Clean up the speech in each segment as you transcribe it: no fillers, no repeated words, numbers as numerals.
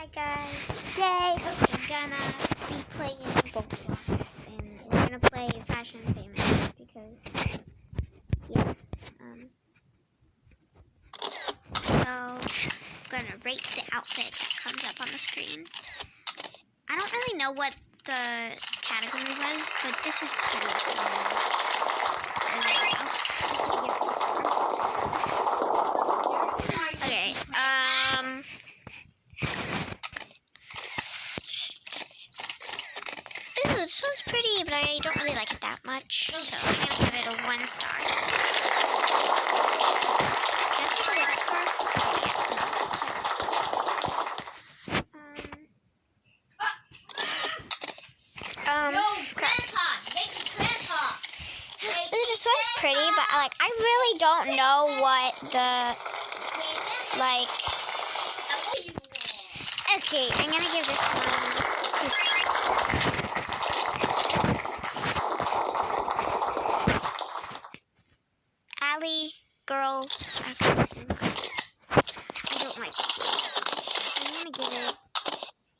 Hi guys, today I'm gonna be playing Roblox and we're gonna play Fashion and Famous because, yeah, so I'm gonna rate the outfit that comes up on the screen. I don't really know what the category was, but this is pretty, so there we go. Okay, ooh, this one's pretty, but I don't really like it that much, so I'm gonna give it a 1 star. Can I give it a 1 star? I can't. This one's pretty, but I really don't know what the, okay, I'm gonna give this one 2 stars. Alley, girl, I don't like it. I'm gonna give it,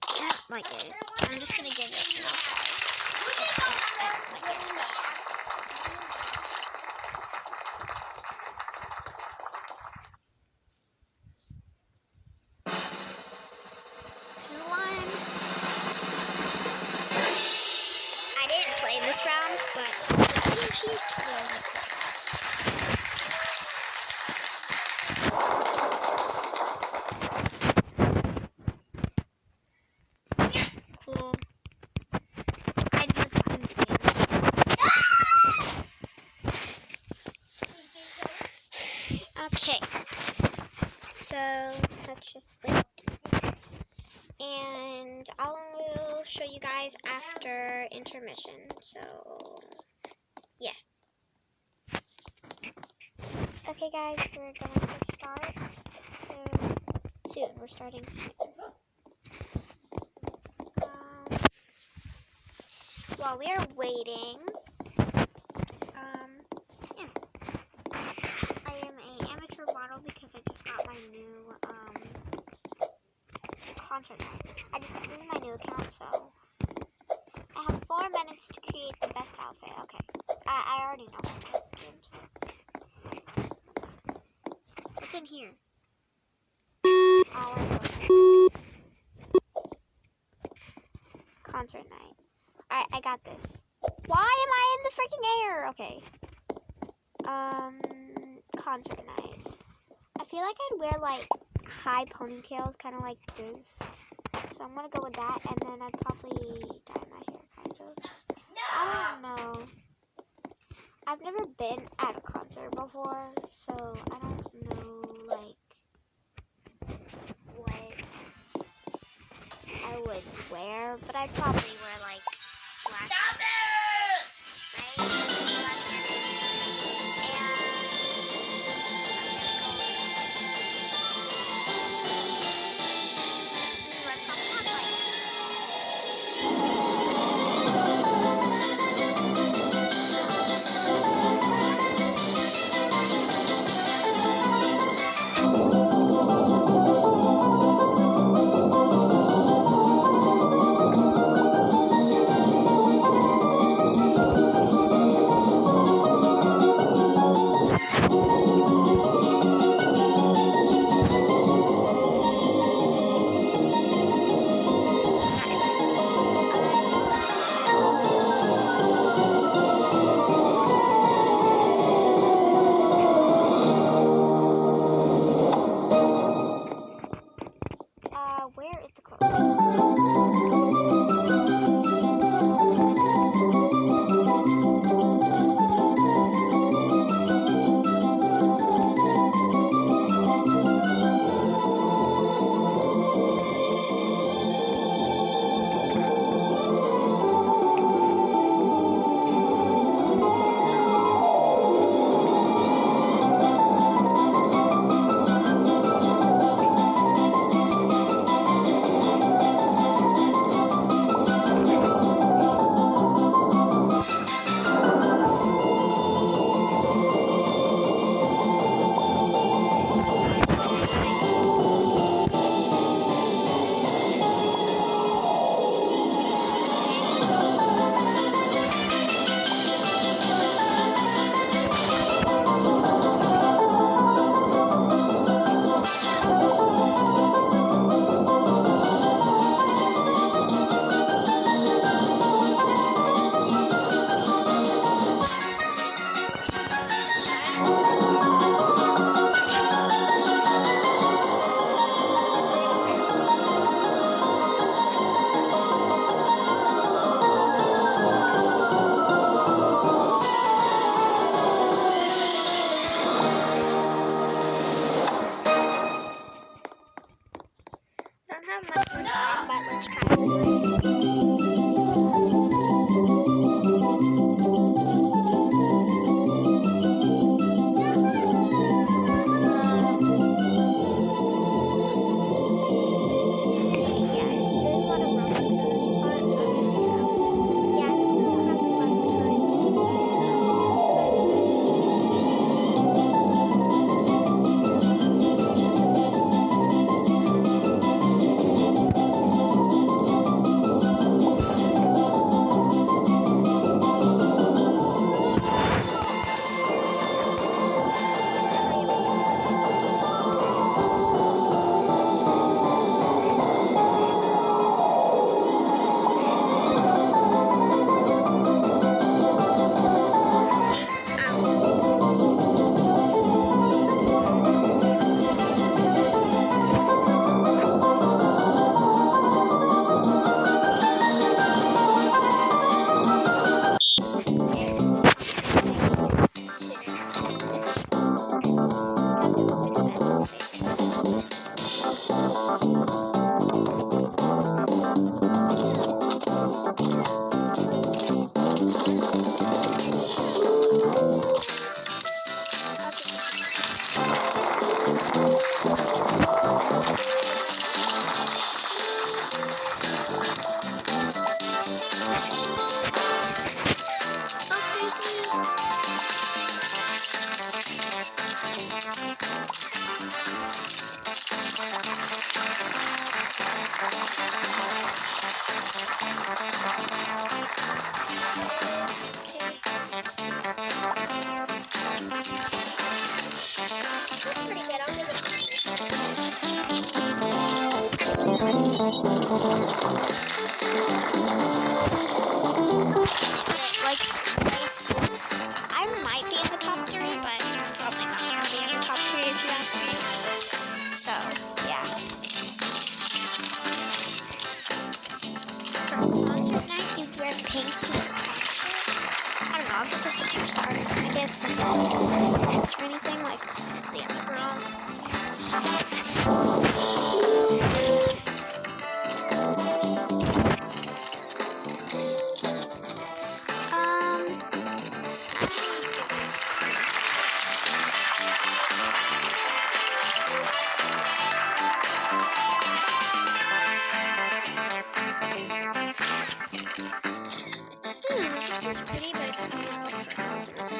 I don't like it. I'm just gonna give it 0 stars. I don't like it. I didn't play this round, but she's pretty like cool. I just on stage. Okay, so let's just wait. And I will show you guys after intermission. So, yeah. Okay, guys, we're going to start soon. We're starting soon. While we are waiting, yeah. I am an amateur model because I just got my new concert night. This is my new account, so I have 4 minutes to create the best outfit. Okay, I already know this game, so what's in here? Concert night. Alright, I got this. Why am I in the freaking air? Okay. Concert night. I feel like I'd wear high ponytails, kind of like this. So I'm gonna go with that, and then I'd probably dye my hair, kind of. I don't know. I've never been at a concert before, so I don't know, what I would wear, but I'd probably wear, black. Stop it! Right? Where is the clothes? first time, but let's try it anyway. Yeah, there's a lot of Robux in this part, so I'm gonna get out. Yeah, I don't have much time to do that, so let's try this. Hurry up and do this. Like, nice. I might be in the top three, but I'm probably not gonna be in the top three if you ask me. So, yeah. For concert night, you wear pink to the concert. I don't know, I'll give this a 2-star. I guess since it's not dance or anything like the other girl. This is pretty, but it's not like for concerts.